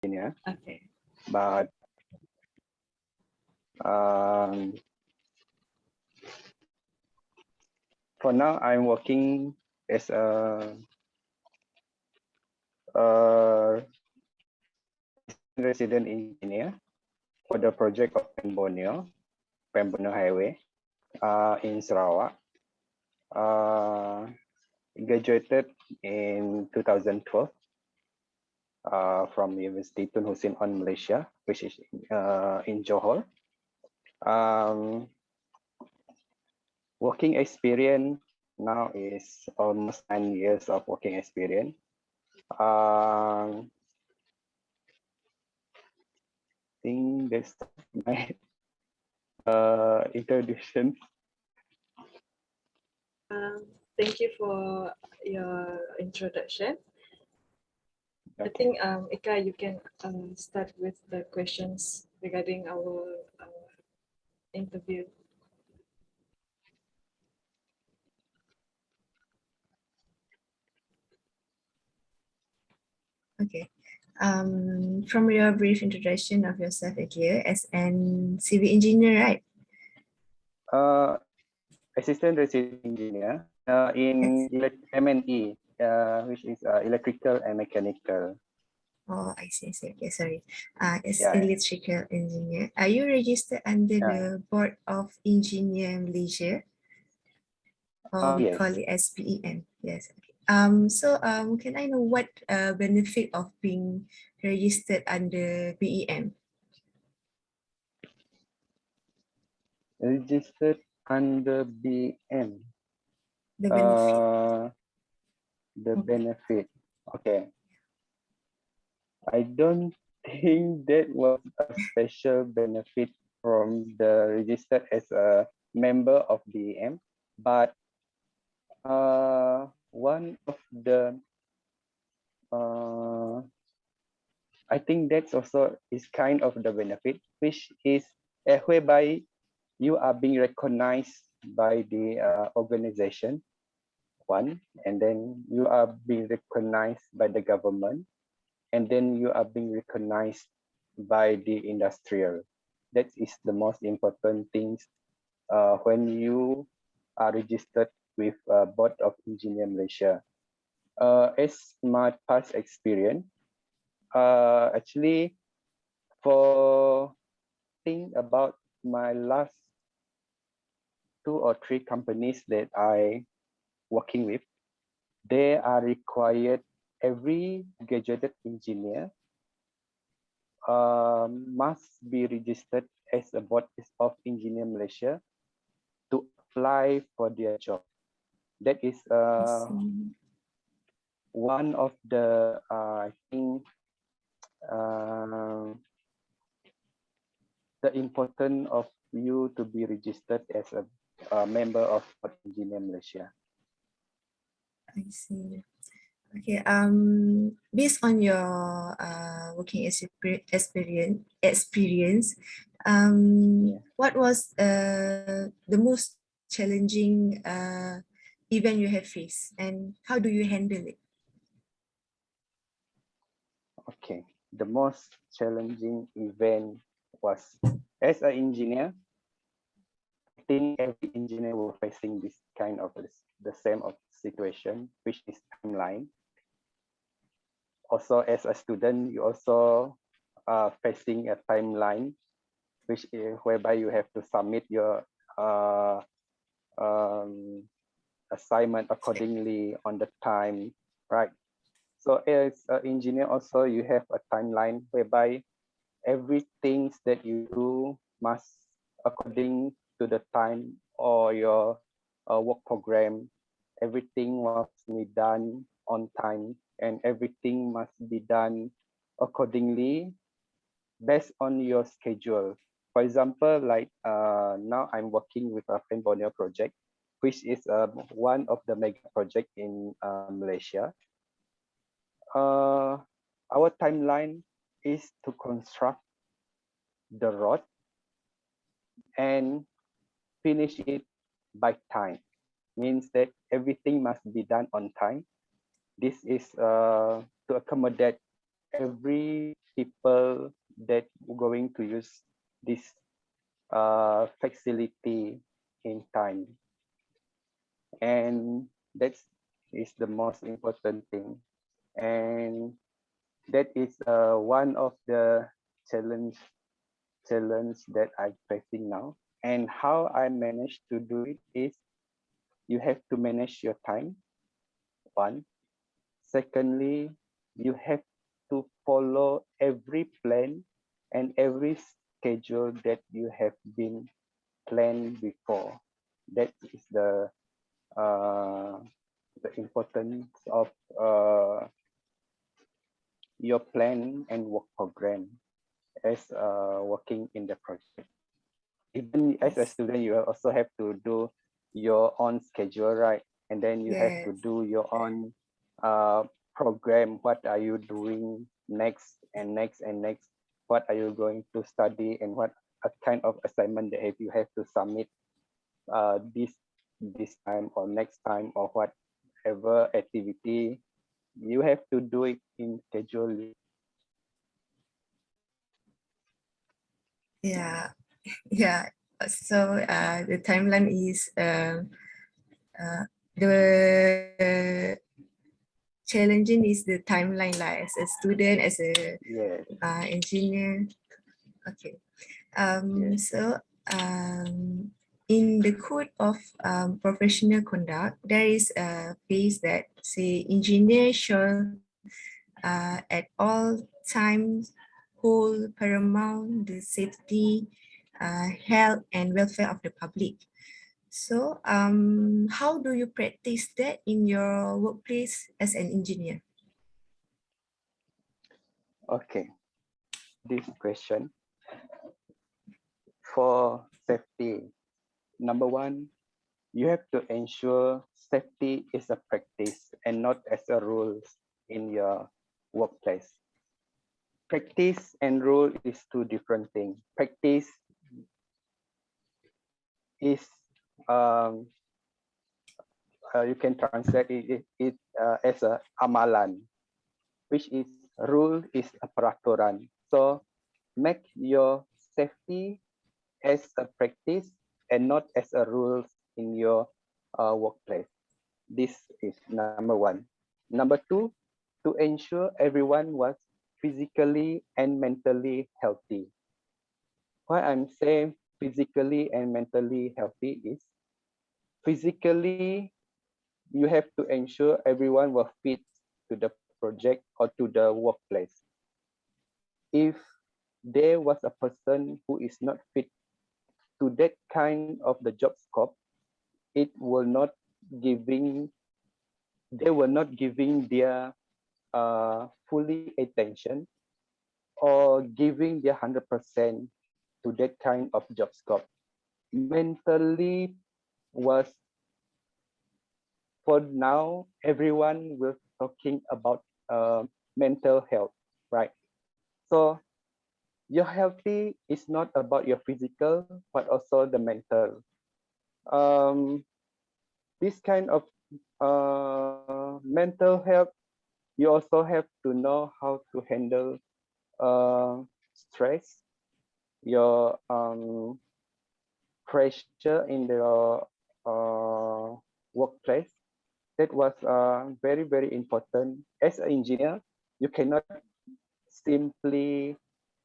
engineer, Okay. but for now I'm working as a assistant resident engineer for the project of Pemborneo Highway in Sarawak. Graduated in 2012 from University Tun Hussein on Malaysia, which is in Johor. Working experience now is almost 9 years of working experience. I think that's my introduction. Thank you for your introduction. I Okay. think Ika, you can start with the questions regarding our interview. Okay. From your brief introduction of yourself here as an civil engineer, right? Assistant resident engineer in M&E, which is electrical and mechanical. Oh, I see. Okay, sorry. As Yeah. electrical engineer, are you registered under the Board of Engineer Malaysia? Or we Yes. call it as PEM. Yes. Okay. So can I know what benefit of being registered under PEM? Registered under BM. The benefit. The benefit. Okay. I don't think that was a special benefit from the registered as a member of BM, but one of the I think that's also is kind of the benefit, which is whereby you are being recognized by the organization, one, and then you are being recognized by the government, and then you are being recognized by the industrial. That is the most important things when you are registered with Board of Engineer Malaysia. As my past experience, actually, for think about my last 2 or 3 companies that I working with, they are required every graduated engineer must be registered as a Board of Engineer Malaysia to apply for their job. That is one of the I think the importance of you to be registered as a member of Board Engineer Malaysia. I see. Okay. Based on your working experience, what was the most challenging event you have faced, and how do you handle it? Okay, the most challenging event was as an engineer. I think every engineer will facing this kind of the same of situation, which is timeline. Also, as a student, you also are facing a timeline, which is whereby you have to submit your assignment accordingly on the time, right? So as an engineer, also you have a timeline whereby everything that you do must according to the time or your work program. Everything must be done on time, and everything must be done accordingly based on your schedule. For example, like now I'm working with a Pemborneo project, which is one of the mega project in Malaysia. Our timeline is to construct the road and finish it by time. Means that everything must be done on time. This is to accommodate every people that going to use this facility in time. And that is the most important thing. And that is one of the challenge that I'm facing now. And how I manage to do it is you have to manage your time, one. Secondly, you have to follow every plan and every schedule that you have been planned before. That is the importance of your plan and work program as working in the project. Even as a Yes. student, you also have to do your own schedule, right? And then you have to Yes. do your own program. What are you doing next and next and next? What are you going to study and what a kind of assignment that you have to submit this time or next time or whatever activity you have to do it in schedule. Yeah. Yeah. So the timeline is the challenging is the timeline, like as a student, as a Yes, engineer. Okay. yes, So in the code of professional conduct, there is a phrase that say engineer shall at all times hold paramount the safety, health, and welfare of the public. So how do you practice that in your workplace as an engineer? okay. This question for safety. Number one, you have to ensure safety is a practice and not as a rule in your workplace. Practice and rule is two different things. Practice is um, you can translate it as a amalan, which is rule is a peraturan. So make your safety as a practice and not as a rule in your workplace. This is number one. Number two, to ensure everyone was physically and mentally healthy. Why I'm saying physically and mentally healthy is physically you have to ensure everyone will fit to the project or to the workplace. If there was a person who is not fit to that kind of the job scope, it will not giving they were not giving their fully attention or giving their 100% to that kind of job scope. Mentally was for now everyone will talking about mental health, right? So your healthy is not about your physical but also the mental. Um, this kind of mental health, you also have to know how to handle stress, your pressure in the workplace. That was very, very important. As an engineer, you cannot simply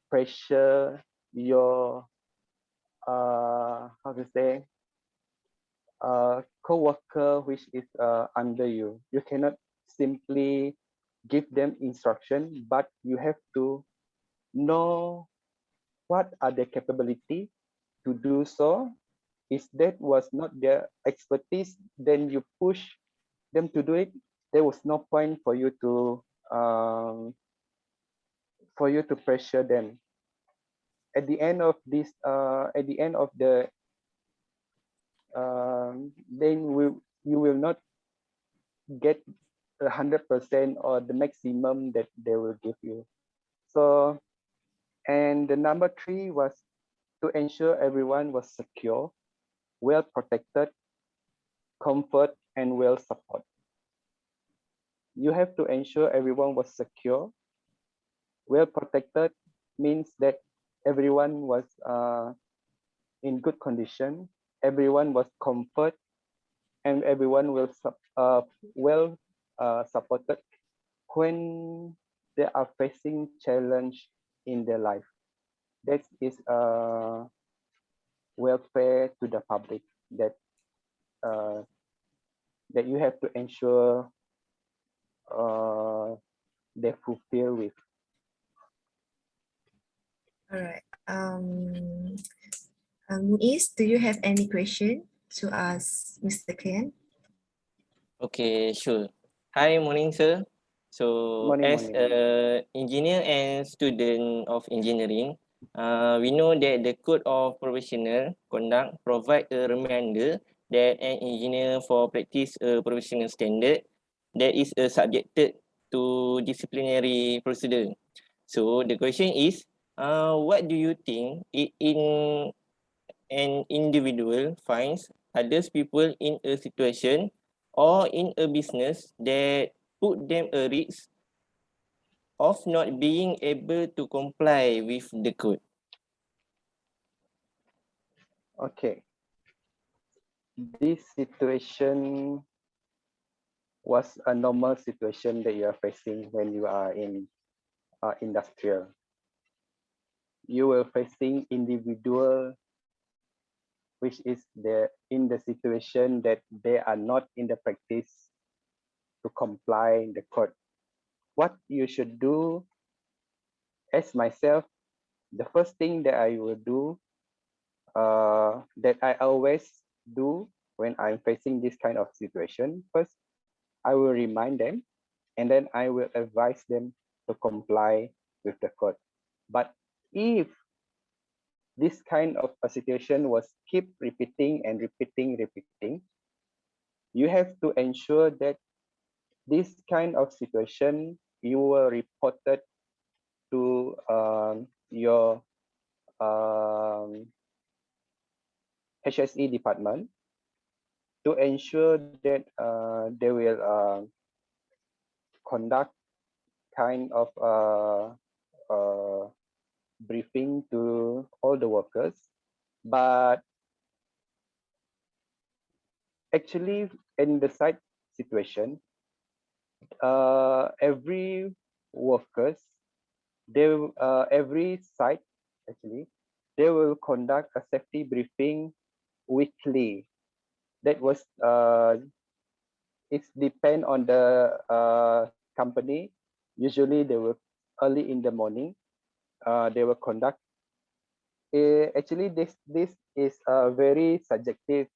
pressure your, how to say, co-worker which is under you. You cannot simply give them instruction, but you have to know what are their capability to do so. If that was not their expertise, then you push them to do it. There was no point um, for you to pressure them. At the end of this, at the end of the, then you will not get 100% or the maximum that they will give you. So, and the number three was to ensure everyone was secure, well protected, comfort, and well support. You have to ensure everyone was secure. well protected means that everyone was in good condition, everyone was comfort, and everyone will well supported when they are facing challenge in their life. That is welfare to the public that that you have to ensure they fulfill with. All right. Muiz, do you have any question to ask Mr. Ken? Okay, sure. Hi, morning, sir. So, Morning, as morning. an engineer and student of engineering, we know that the Code of Professional Conduct provide a reminder that an engineer for practice a professional standard that is subjected to disciplinary procedure. So, the question is, what do you think in an individual finds others people in a situation or in a business that put them a risk of not being able to comply with the code? Okay. This situation was a normal situation that you are facing when you are in industrial. You were facing individual which is in the situation that they are not in the practice to comply the code. What you should do as myself, the first thing that I will do, that I always do when I'm facing this kind of situation, first, I will remind them and then I will advise them to comply with the code. But if this kind of a situation was keep repeating and repeating, you have to ensure that this kind of situation you will report it to your HSE department to ensure that they will conduct kind of briefing to all the workers. But actually, in the site situation, every workers, every site actually, they will conduct a safety briefing weekly. That was it depend on the company. Usually they will early in the morning. They will conduct. Actually, this is very subjective.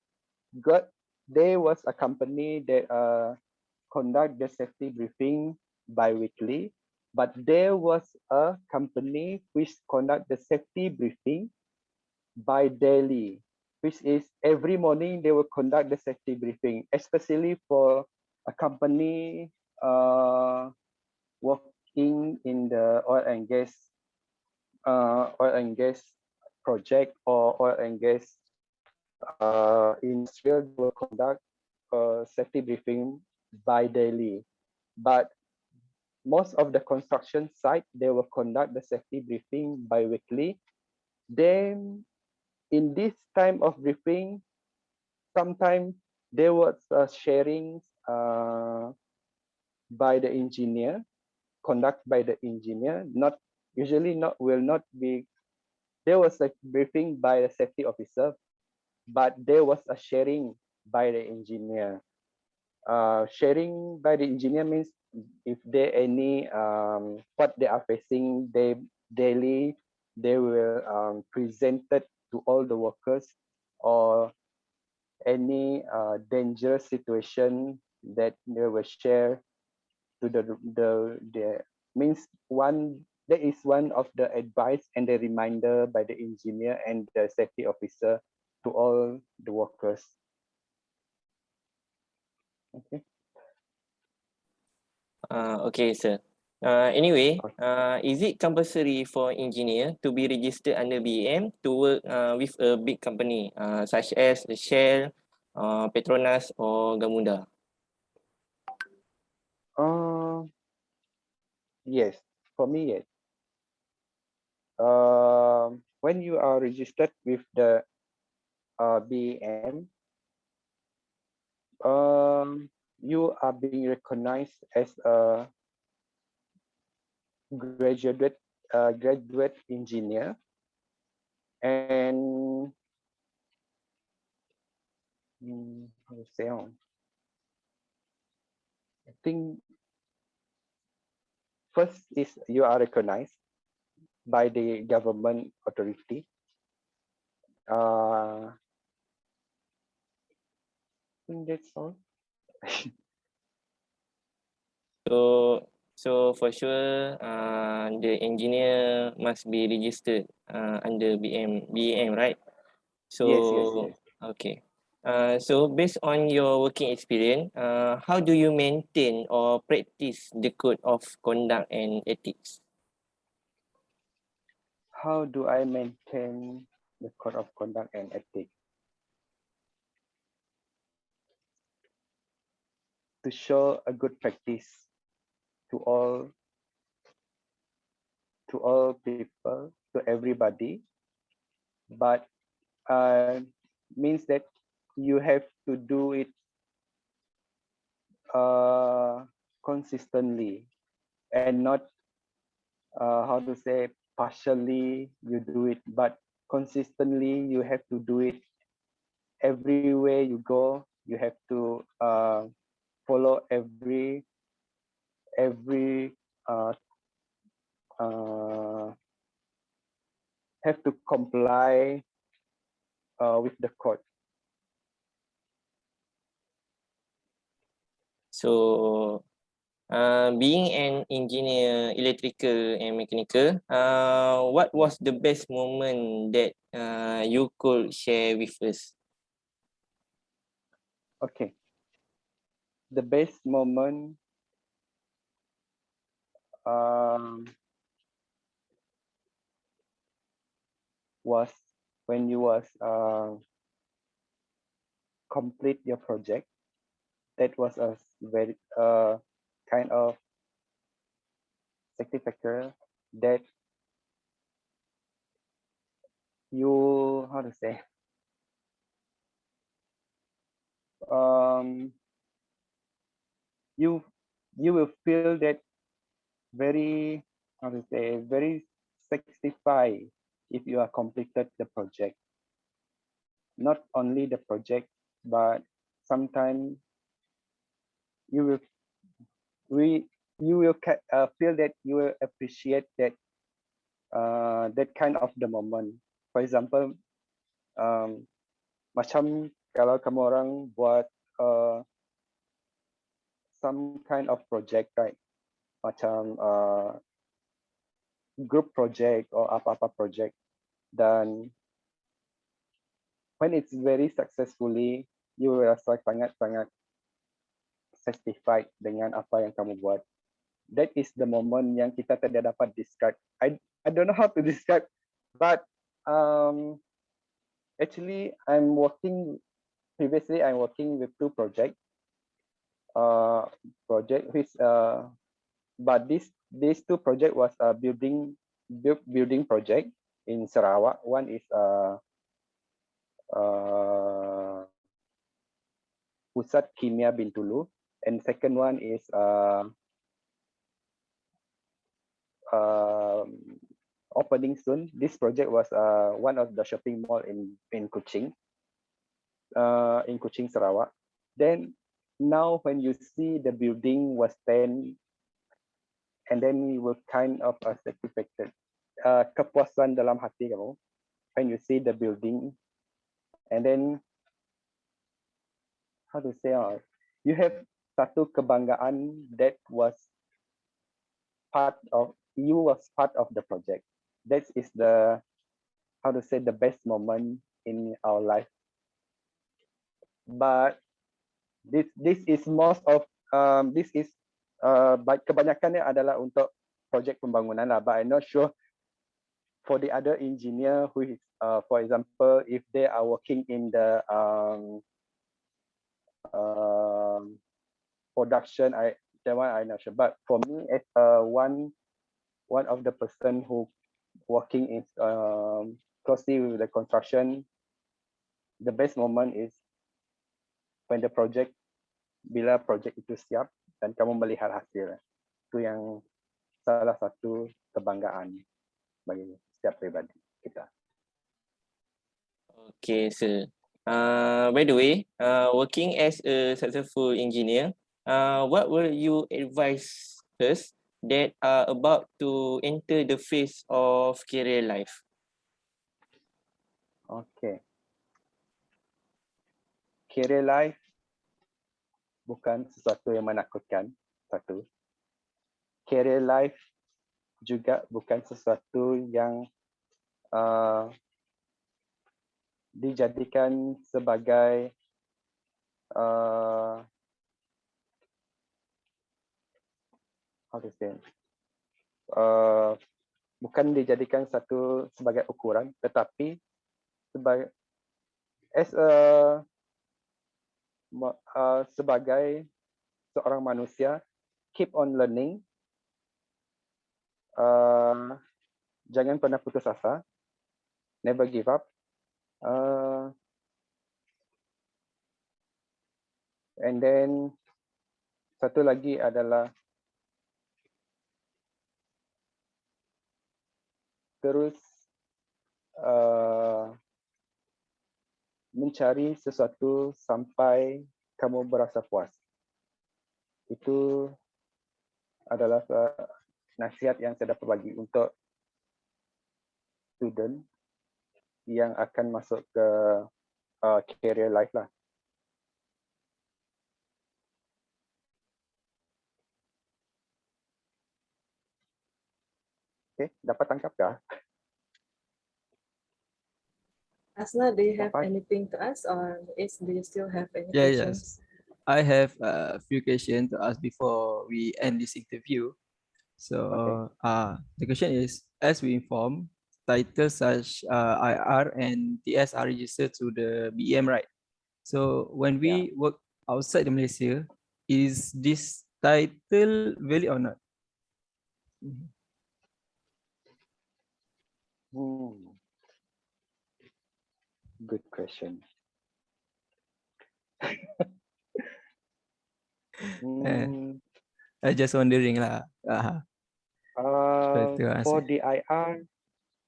Got there was a company that conduct the safety briefing bi-weekly, but there was a company which conduct the safety briefing by daily, which is every morning they will conduct the safety briefing, especially for a company working in the oil and gas project or oil and gas industrial. They will conduct safety briefing by daily, but most of the construction site they will conduct the safety briefing bi-weekly. Then in this time of briefing, sometimes there was sharing by the engineer, conduct by the engineer, not usually not will not be. There was a briefing by the safety officer, but there was a sharing by the engineer. Sharing by the engineer means if there any what they are facing they daily, they will present it to all the workers, or any dangerous situation that they will share to the means one. That is one of the advice and the reminder by the engineer and the safety officer to all the workers. Okay. Okay, sir. Anyway, is it compulsory for engineer to be registered under BAM to work with a big company such as Shell, Petronas, or Gamuda? Yes, for me, yes. when you are registered with the BEM, you are being recognized as a graduate engineer, and how to say, I think first is you are recognized by the government authority. I think that's all. So for sure, the engineer must be registered under BEM, right? Yes. Okay. So based on your working experience, how do you maintain or practice the code of conduct and ethics? How do I maintain the code of conduct and ethics? To show a good practice to all people, to everybody, but means that you have to do it consistently, and not how to say partially you do it, but consistently you have to do it. Everywhere you go, you have to follow every uh, uh, have to comply with the code. So being an engineer, electrical and mechanical, what was the best moment that you could share with us? Okay, the best moment was when you was complete your project. That was a very kind of satisfactory that you, how to say, um you will feel that very, how to say, very satisfied if you are completed the project. Not only the project, but sometimes you will feel that you will appreciate that kind of the moment. For example, macam kalau kamu orang buat some kind of project, right? Macam group project or apa-apa project, dan when it's very successfully, you will rasa sangat-sangat satisfied dengan apa yang kamu buat. That is the moment yang kita tidak dapat describe. I don't know how to describe, but actually previously I'm working with two projects. But these two project was a building project in Sarawak. One is Pusat Kimia Bintulu, and second one is opening soon. This project was one of the shopping mall in Kuching, Sarawak. Then now when you see the building was 10, and then you will kind of satisfied, kepuasan dalam hati kamu when you see the building, and then how to say, you have satu kebanggaan that was part of the project. That is the, how to say, the best moment in our life. But this is most of this is kebanyakannya adalah untuk project pembangunan lah, but I'm not sure for the other engineer who is for example, if they are working in the production, that one I'm not sure. But for me, as one of the person who working in closely with the construction, the best moment is when the project, bila project itu siap dan kamu melihat hasil. Itu yang salah satu kebanggaan bagi setiap pribadi kita. Okay, sir. By the way, working as a successful engineer, what will you advise us that are about to enter the phase of career life? Okay. Career life bukan sesuatu yang menakutkan, satu. Career life juga bukan sesuatu yang dijadikan sebagai how to say, bukan dijadikan satu sebagai ukuran, tetapi sebagai sebagai seorang manusia, keep on learning, jangan pernah putus asa, never give up, and then satu lagi adalah terus mencari sesuatu sampai kamu berasa puas. Itu adalah nasihat yang saya dapat bagi untuk student yang akan masuk ke career life lah. Okay, dapat tangkap kah? Asna, do you have Dapat. anything to ask, or do you still have any Yeah, questions? I have a few questions to ask before we end this interview. So, the question is, as we inform, titles such IR and TS are registered to the BEM, right? So, when we work outside the Malaysia, is this title valid or not? Good question. I just wondering lah. For the IR,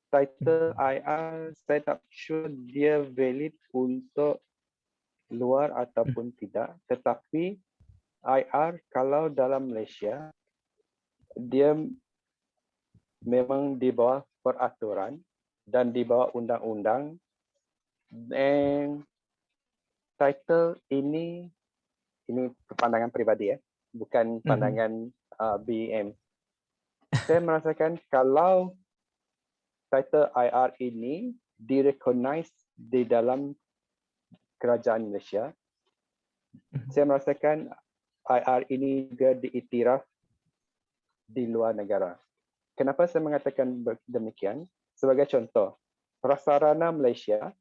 title IR, saya tak sure dia valid untuk luar ataupun tidak. Tetapi IR kalau dalam Malaysia, dia memang di bawah peraturan dan di bawah undang-undang. Dan title ini pandangan pribadi ya, bukan pandangan BEM. Saya merasakan kalau title IR ini direcognize di dalam kerajaan Malaysia, saya merasakan IR ini juga diiktiraf di luar negara. Kenapa saya mengatakan demikian? Sebagai contoh, Prasarana Malaysia,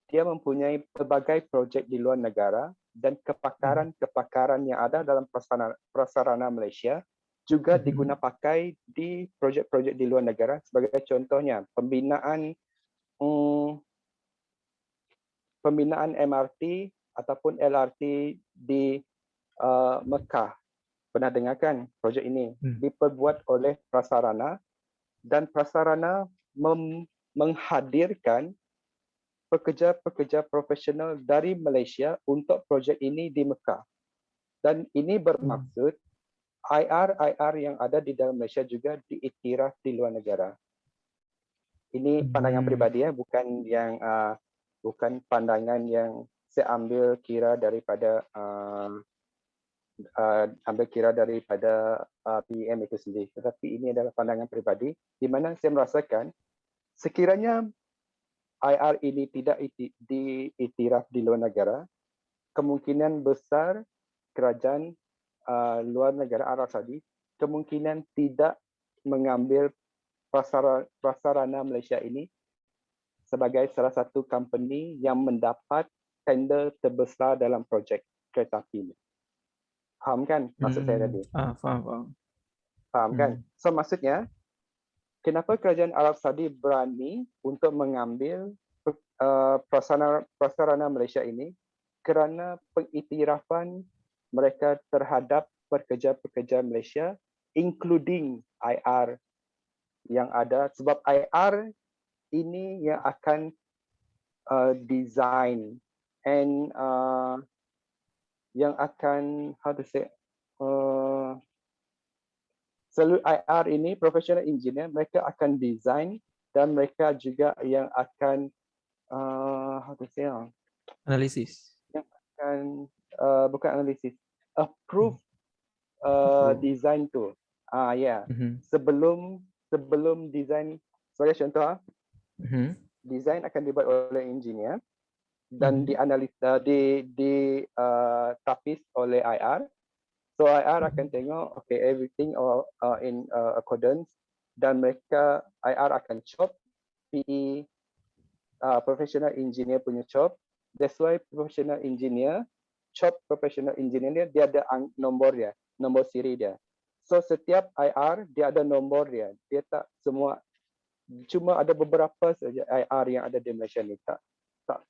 dia mempunyai pelbagai projek di luar negara dan kepakaran yang ada dalam Prasarana Malaysia juga diguna pakai di projek-projek di luar negara. Sebagai contohnya, pembinaan MRT ataupun LRT di Mekah. Pernah dengarkan projek ini? Diperbuat oleh Prasarana, dan Prasarana menghadirkan pekerja-pekerja profesional dari Malaysia untuk projek ini di Mekah. Dan ini bermaksud IR yang ada di dalam Malaysia juga diiktiraf di luar negara. Ini pandangan pribadi ya, bukan pandangan yang saya ambil kira daripada PM itu sendiri. Tetapi ini adalah pandangan pribadi di mana saya merasakan sekiranya IR ini tidak diiktiraf di luar negara, kemungkinan besar kerajaan luar negara Arab Saudi kemungkinan tidak mengambil Prasarana Malaysia ini sebagai salah satu company yang mendapat tender terbesar dalam projek kereta api. Faham kan maksud saya tadi? Faham. Faham kan? So maksudnya kenapa kerajaan Arab Saudi berani untuk mengambil prasarana Malaysia ini? Kerana pengiktirafan mereka terhadap pekerja-pekerja Malaysia, including IR yang ada. Sebab IR ini yang akan design and yang akan, how to say, selalu IR ini, professional engineer, mereka akan design dan mereka juga yang akan, how to say, Analisis. kan bukan analisis, approve Approve. design tu. Ya. Mhm. Sebelum design, sebagai contoh, Mhm. design akan dibuat oleh engineer dan Mhm. dianalisa, tapis oleh IR. So IR akan tengok, okay, everything in accordance, dan mereka IR akan chop PE, professional engineer punya chop. That's why professional engineer chop professional engineer dia ada nombor dia, nombor siri dia. So setiap IR dia ada nombor dia. Dia tak semua, cuma ada beberapa saja IR yang ada di Malaysia ni, tak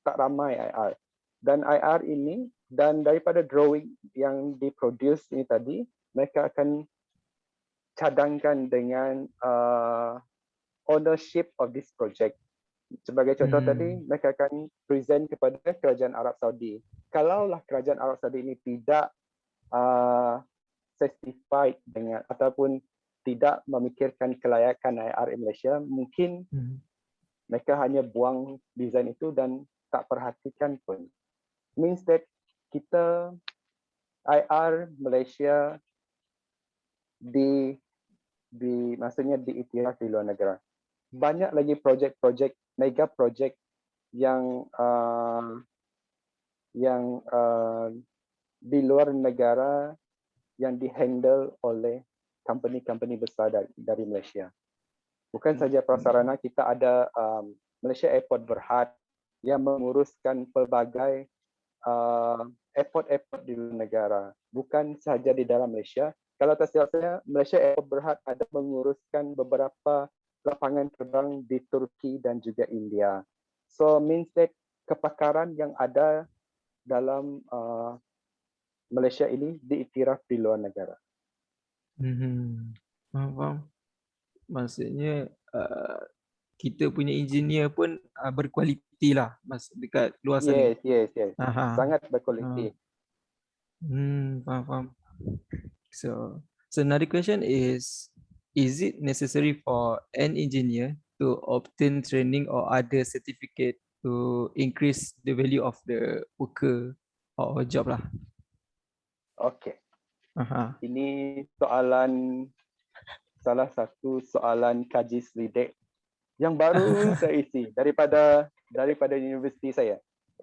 ramai IR. Dan IR ini, dan daripada drawing yang diproduce ini tadi, mereka akan cadangkan dengan ownership of this project. Sebagai contoh tadi, mereka akan present kepada kerajaan Arab Saudi. Kalaulah kerajaan Arab Saudi ini tidak satisfied dengan ataupun tidak memikirkan kelayakan IR Malaysia, mungkin mereka hanya buang design itu dan tak perhatikan pun. Means that kita IR Malaysia maksudnya diiktiraf di luar negara. Banyak lagi projek-projek, mega projek yang di luar negara yang dihandle oleh company-company besar dari Malaysia. Bukan saja prasarana, kita ada Malaysia Airport Berhad yang menguruskan pelbagai airport-airport di luar negara. Bukan sahaja di dalam Malaysia. Kalau tak silap saya, Malaysia Airport Berhad ada menguruskan beberapa lapangan terbang di Turki dan juga India. So means that kepakaran yang ada dalam Malaysia ini diiktiraf di luar negara. Faham. Maksudnya kita punya engineer pun berkualiti lah dekat luar sana. Yes. Aha. Sangat berkualiti. Faham. So another question is it necessary for an engineer to obtain training or other certificate to increase the value of the worker or job lah? Okay. Aha. Ini salah satu soalan kaji selidik yang baru saya isi daripada universiti saya.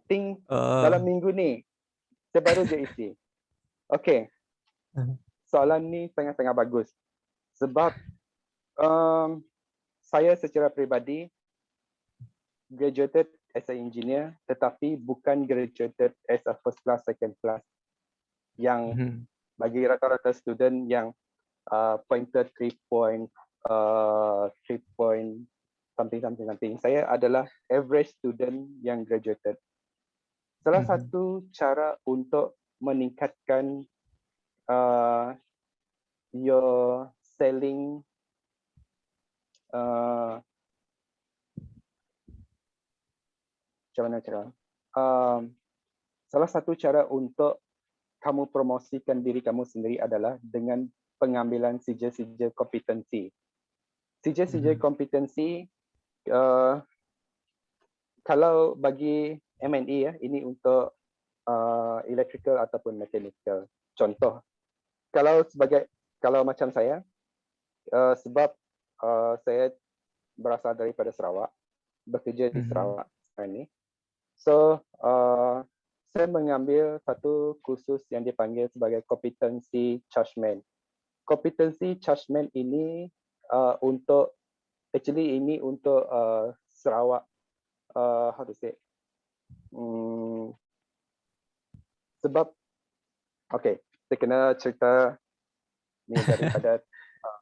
Think dalam minggu ni saya baru je isi. Okay. Soalan ni sangat-sangat bagus. Sebab saya secara peribadi graduated as an engineer, tetapi bukan graduated as a first class, second class. Yang bagi rata-rata student yang pointer 3 point something. Saya adalah average student yang graduated. Salah satu cara untuk meningkatkan your selling macam mana cara? Salah satu cara untuk kamu promosikan diri kamu sendiri adalah dengan pengambilan sijil-sijil kompetensi. Sijil-sijil kompetensi, kalau bagi M&E ya, ini untuk electrical ataupun mechanical. Contoh, kalau macam saya, sebab saya berasal daripada Sarawak, bekerja di Sarawak sekarang ni. So, saya mengambil satu kursus yang dipanggil sebagai kompetensi chargeman. Kompetensi chargeman ini untuk Sarawak, how to say, sebab, okay, saya kena cerita ni daripada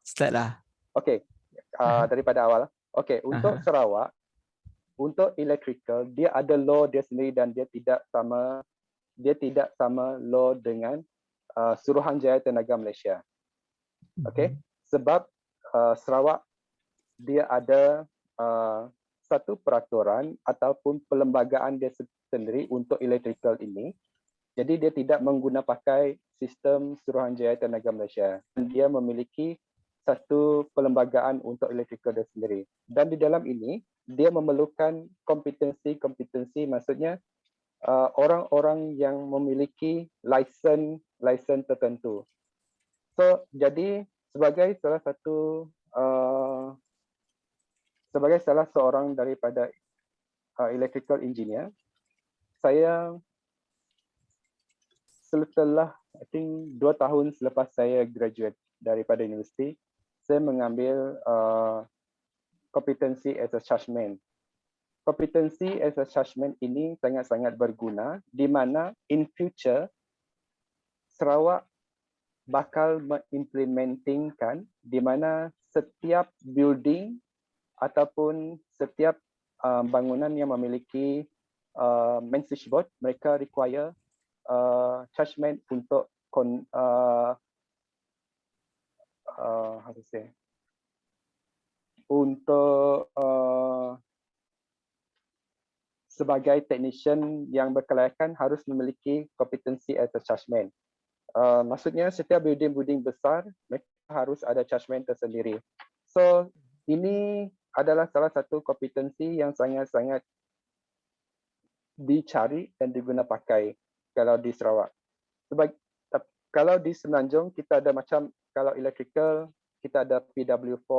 start lah. Okay, daripada awal. Okey, untuk Sarawak, untuk electrical dia ada law dia sendiri dan dia tidak sama law dengan Suruhanjaya Tenaga Malaysia. Okey, sebab Sarawak dia ada satu peraturan ataupun perlembagaan dia sendiri untuk electrical ini. Jadi dia tidak mengguna pakai sistem Suruhanjaya Tenaga Malaysia. Dia memiliki satu perlembagaan untuk electrical dia sendiri. Dan di dalam ini dia memerlukan kompetensi, maksudnya orang-orang yang memiliki lisen tertentu. So jadi sebagai salah seorang daripada electrical engineer, saya setelah I think 2 tahun selepas saya graduate daripada universiti, saya mengambil kompetensi as a chargeman. Kompetensi as a chargeman ini sangat-sangat berguna di mana in future Sarawak bakal mengimplementingkan di mana setiap building ataupun setiap bangunan yang memiliki main switchboard, mereka require chargeman untuk how to say, untuk sebagai technician yang berkelayakan harus memiliki kompetensi as a chargeman. Maksudnya setiap building besar mereka harus ada chargeman tersendiri. So ini adalah salah satu kompetensi yang sangat-sangat dicari dan diguna pakai kalau di Sarawak. Sebab kalau di Semenanjung kita ada macam, kalau electrical kita ada PW4.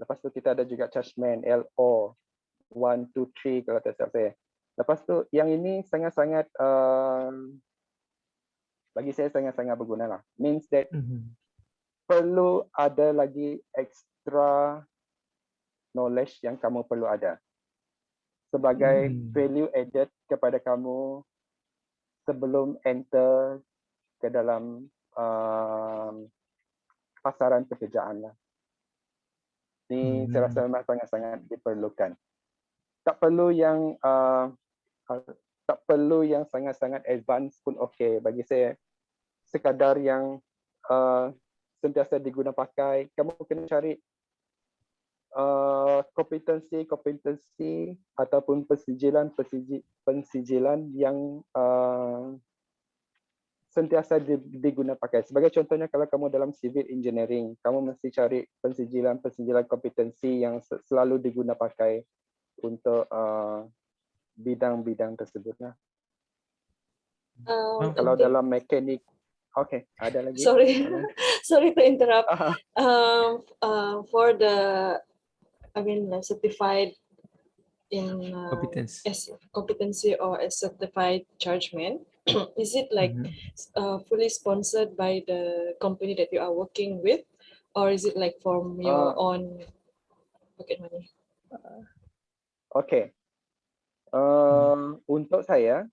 Lepas tu kita ada juga chargeman LO 1, 2, 3 kalau tak salah saya. Lepas tu yang ini sangat-sangat bagi saya sangat-sangat berguna lah. Means that perlu ada lagi extra knowledge yang kamu perlu ada sebagai value added kepada kamu sebelum enter ke dalam pasaran pekerjaan lah. Ini saya rasa memang sangat-sangat diperlukan. Tak perlu yang sangat-sangat advance pun okey. Bagi saya sekadar yang sentiasa diguna pakai. Kamu kena cari kompetensi ataupun pensijilan yang sentiasa diguna pakai. Sebagai contohnya kalau kamu dalam civil engineering, kamu mesti cari pensijilan kompetensi yang selalu diguna pakai untuk bidang-bidang tersebut lah. Kalau dalam mekanik, okay, ada lagi. Sorry to interrupt. For the, certified in competency or a certified chargeman, is it like fully sponsored by the company that you are working with, or is it like from your own pocket money? Okay. Untuk saya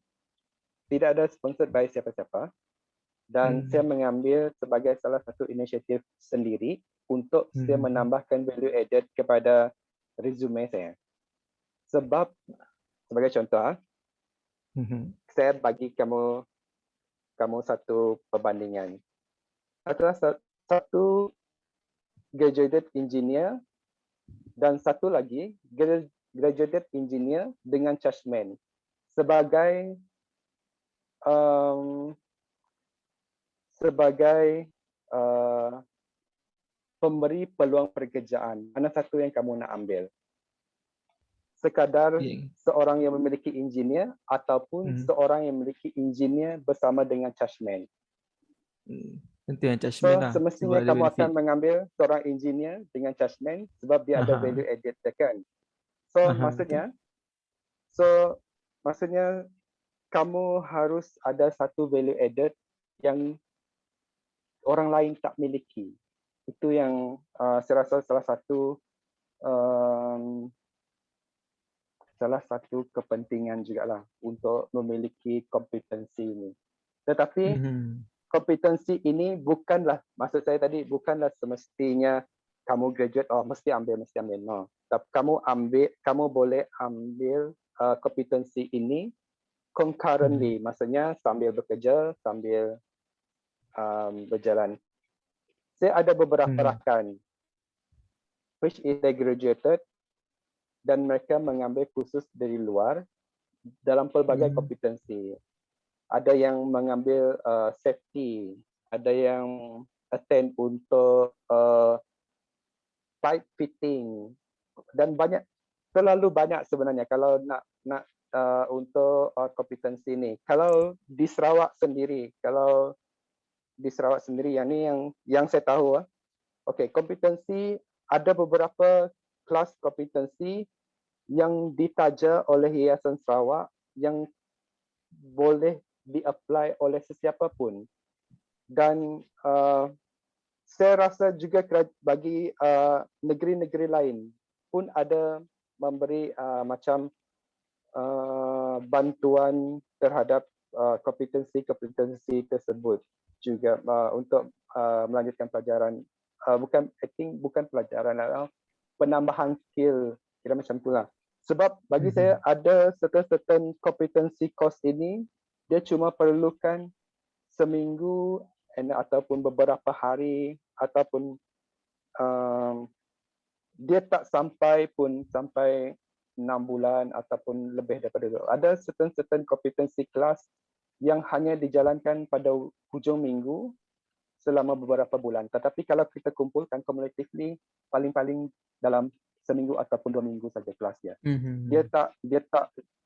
tidak ada sponsored by siapa-siapa dan saya mengambil sebagai salah satu inisiatif sendiri untuk saya menambahkan value added kepada resume saya. Sebab sebagai contoh, saya bagi kamu satu perbandingan. Satu graduate engineer dan satu lagi graduate engineer dengan chargeman sebagai pemberi peluang pekerjaan. Mana satu yang kamu nak ambil? Sekadar seorang yang memiliki engineer ataupun seorang yang memiliki engineer bersama dengan chargeman. Tentu yang chargeman lah. Semestinya kamu akan mengambil seorang engineer dengan chargeman sebab dia ada value added, kan? Maksudnya kamu harus ada satu value added yang orang lain tak miliki. Itu yang saya rasa salah satu kepentingan jugalah untuk memiliki kompetensi ini. Tetapi kompetensi ini bukanlah, maksud saya tadi, bukanlah semestinya kamu graduate, mesti ambil. No. Tapi kamu boleh ambil kompetensi ini concurrently, maksudnya sambil bekerja, sambil berjalan. Saya ada beberapa rakan which is they graduated dan mereka mengambil kursus dari luar dalam pelbagai kompetensi. Ada yang mengambil safety, ada yang attend untuk pipe fitting, dan terlalu banyak sebenarnya kalau nak untuk kompetensi ini. Kalau di Sarawak sendiri yang saya tahu, kompetensi ada beberapa kelas kompetensi yang ditaja oleh Yayasan Sarawak yang boleh di-apply oleh sesiapa pun. Dan saya rasa juga bagi negeri-negeri lain pun ada memberi macam bantuan terhadap kompetensi tersebut juga untuk melanjutkan pelajaran, bukan pelajaran, penambahan skill, kira macam itulah. Sebab bagi saya ada certain kompetensi course ini dia cuma perlukan seminggu ataupun beberapa hari, ataupun dia tak sampai 6 bulan ataupun lebih daripada itu. Ada certain kompetensi kelas yang hanya dijalankan pada hujung minggu selama beberapa bulan. Tetapi kalau kita kumpulkan cumulatively, paling-paling dalam seminggu ataupun 2 minggu saja kelasnya.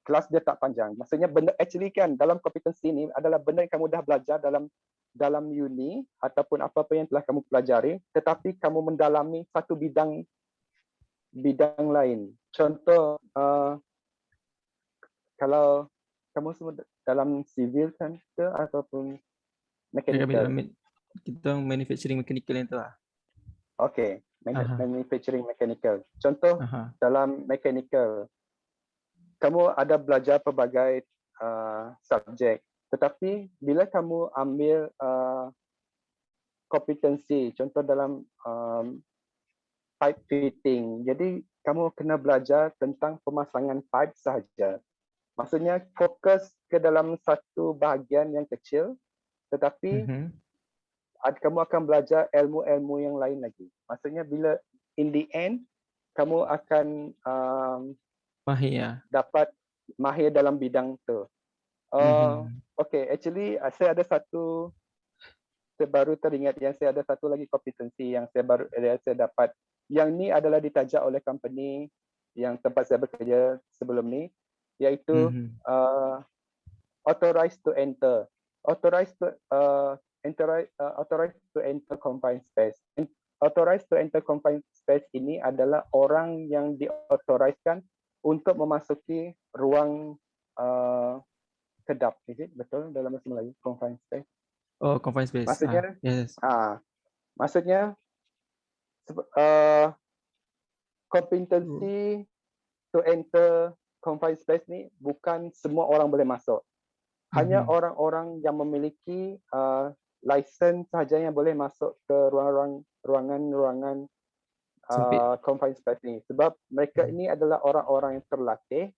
Kelas dia tak panjang. Maksudnya benda actually kan dalam kompetensi ini adalah benda yang kamu dah belajar dalam uni ataupun apa-apa yang telah kamu pelajari, tetapi kamu mendalami satu bidang lain. Contoh, kalau kamu semua dalam civil kan ke ataupun mechanical. Kita manufacturing mechanical yang tu lah. Okay, manufacturing mechanical. Contoh dalam mechanical, kamu ada belajar pelbagai subjek, tetapi bila kamu ambil kompetensi, contoh dalam pipe fitting, jadi kamu kena belajar tentang pemasangan pipe sahaja. Maksudnya fokus ke dalam satu bahagian yang kecil, tetapi kamu akan belajar ilmu-ilmu yang lain lagi. Maksudnya bila in the end kamu akan dapat mahir dalam bidang tu. Okay, actually saya ada satu, saya baru teringat yang saya ada satu lagi kompetensi yang saya dapat. Yang ni adalah ditaja oleh company yang tempat saya bekerja sebelum ni, iaitu authorized to enter. Authorized to enter confined space. Authorized to enter confined space ini adalah orang yang diautoriskan untuk memasuki ruang kedap. Is it betul dalam bahasa Melayu confined space? Oh, confined space. Maksudnya, yes. Maksudnya kompetensi to enter confined space ni bukan semua orang boleh masuk. Hanya orang-orang yang memiliki license sahaja yang boleh masuk ke ruangan confined space ni. Sebab mereka ini adalah orang-orang yang terlatih,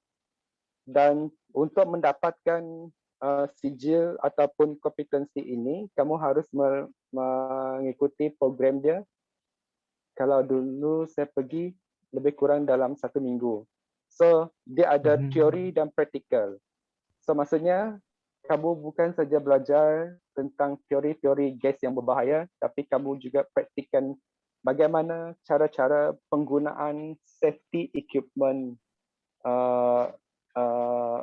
dan untuk mendapatkan sijil ataupun kompetensi ini, kamu harus mengikuti program dia. Kalau dulu saya pergi lebih kurang dalam 1 minggu. So dia ada teori dan praktikal. So maksudnya kamu bukan saja belajar tentang teori-teori gas yang berbahaya, tapi kamu juga praktikkan bagaimana cara-cara penggunaan safety equipment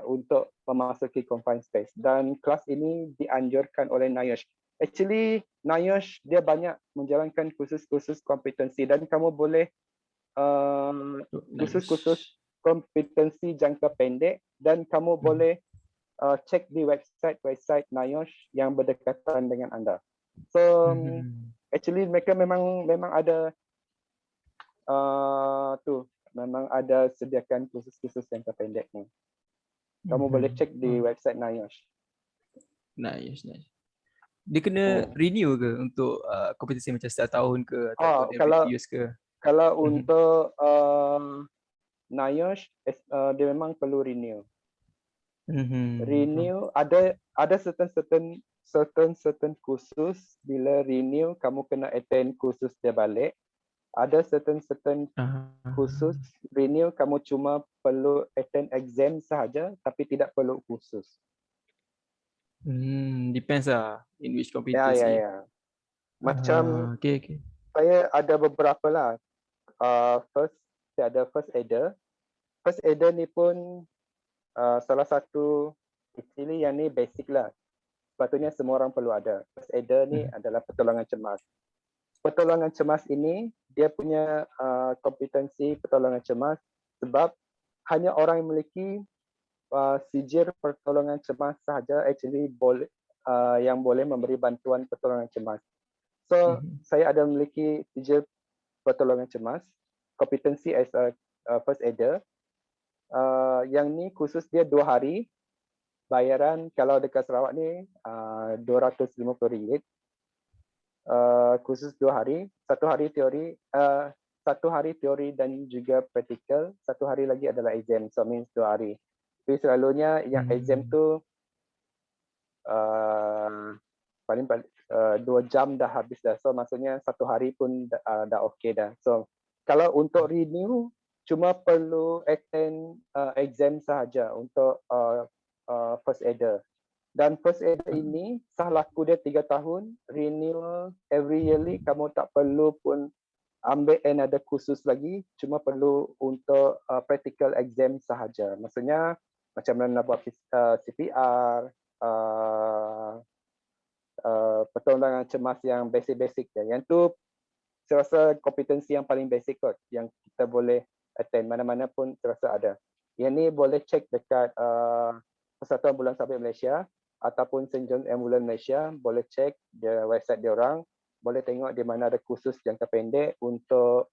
untuk memasuki confined space. Dan kelas ini dianjurkan oleh NIOSH. Actually, NIOSH dia banyak menjalankan kursus-kursus kompetensi, dan kamu boleh kursus-kursus kompetensi jangka pendek, dan kamu boleh cek di website NIOSH yang berdekatan dengan anda. So actually mereka memang ada memang ada sediakan kursus-kursus jangka pendek ni. Kamu boleh cek di website NIOSH. Nice. Dia kena renew ke untuk kompetensi macam setiap tahun ke ataupun every few years ke? Kalau untuk NIOSH, dia memang perlu renew. Renew ada certain khusus bila renew kamu kena attend kursus dia balik. Ada certain khusus renew kamu cuma perlu attend exam sahaja tapi tidak perlu kursus. Depends lah in which competency. Ya. Macam okay. saya ada beberapa lah. Saya ada first aider. First aider ni pun salah satu actually yang ni basic lah. Sepatutnya semua orang perlu ada. First aider ni adalah pertolongan cemas. Pertolongan cemas ini dia punya kompetensi pertolongan cemas sebab hanya orang yang memiliki sijil pertolongan cemas sahaja actually boleh yang boleh memberi bantuan pertolongan cemas. So saya ada memiliki sijil pertolongan cemas, kompetensi as a first aider. Yang ni khusus dia 2 hari. Bayaran kalau dekat Sarawak ni RM250. Khusus 2 hari, 1 hari teori, 1 hari teori dan juga praktikal, 1 hari lagi adalah exam, so means 2 hari. Tapi selalunya yang exam tu paling 2 jam dah habis dah, so maksudnya 1 hari pun dah okey dah. So kalau untuk renew cuma perlu attend exam sahaja untuk first aider. Dan first aider ini sah laku dia 3 tahun, renewal every yearly, kamu tak perlu pun ambil another kursus lagi, cuma perlu untuk practical exam sahaja. Maksudnya macam mana nak buat CPR, pertolongan cemas yang basic-basic je. Yang tu saya rasa kompetensi yang paling basic kot, yang kita boleh attend mana-mana pun saya rasa ada. Yang ni boleh check dekat Persatuan Ambulans Public Malaysia ataupun St. John's Ambulance Malaysia, boleh check dia website dia orang, boleh tengok di mana ada kursus jangka pendek untuk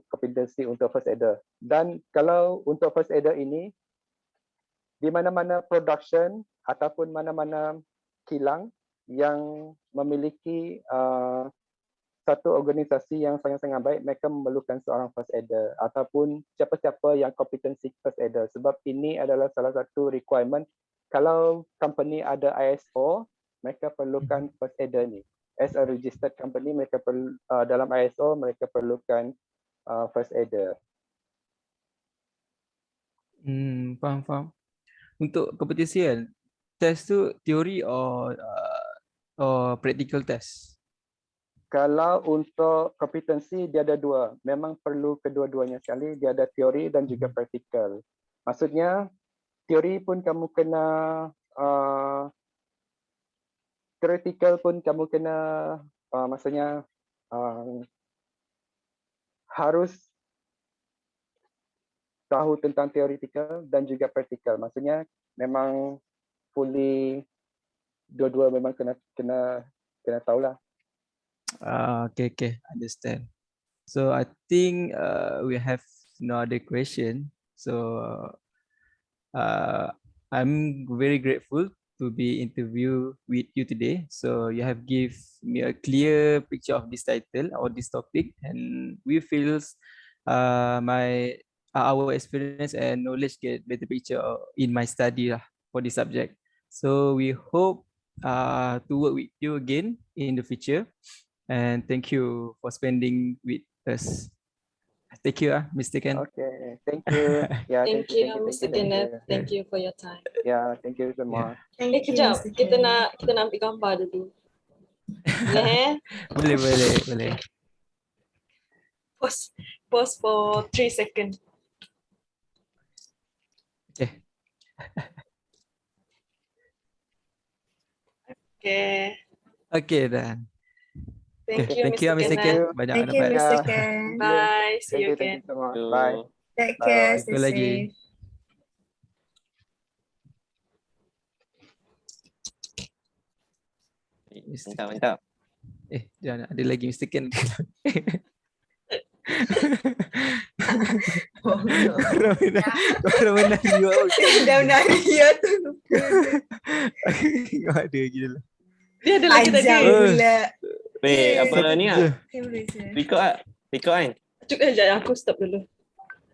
kompetensi untuk first aider. Dan kalau untuk first aider ini di mana-mana production ataupun mana-mana kilang yang memiliki satu organisasi yang sangat-sangat baik, mereka memerlukan seorang first aider ataupun siapa-siapa yang kompetensi first aider, sebab ini adalah salah satu requirement. Kalau company ada ISO, mereka perlukan first aider ni. As a registered company, mereka perlu dalam ISO mereka perlukan first aider. Faham. Untuk kompetensi kan, test tu teori or practical test? Kalau untuk kompetensi dia ada 2. Memang perlu kedua-duanya sekali. Dia ada teori dan juga praktikal. Maksudnya teori pun kamu kena theoretical pun kamu kena maksudnya harus tahu tentang theoretical dan juga praktikal. Maksudnya memang fully dua-dua memang kena tahulah. Okay, understand. So I think we have no other question. So I'm very grateful to be interviewed with you today. So you have give me a clear picture of this title or this topic, and we feels our experience and knowledge get better picture in my study for this subject. So we hope to work with you again in the future. And thank you for spending with us. Thank you, Mr. Ken. Okay, thank you. Yeah, thank you, Mr. Kenneth. Thank you for your time. Yeah, thank you semua. Kejap, kita nak ambil gambar dulu. Boleh. Pause for 3 seconds. Okay, then. Thank you, Mr. Ken. Thank you, Mr. Ken. Bye. See you again. Bye. Take care. Stay lagi. safe. Mantap. Jangan ada lagi Mr. Ken. Korang menari juga. Dah menari ya tu. Ada gila. Dia ada lagi tadi. Ajar pula. Weh, apa Yeah. ni ah? Temperature. Record ah? Record kan? Sekejap, aku stop dulu.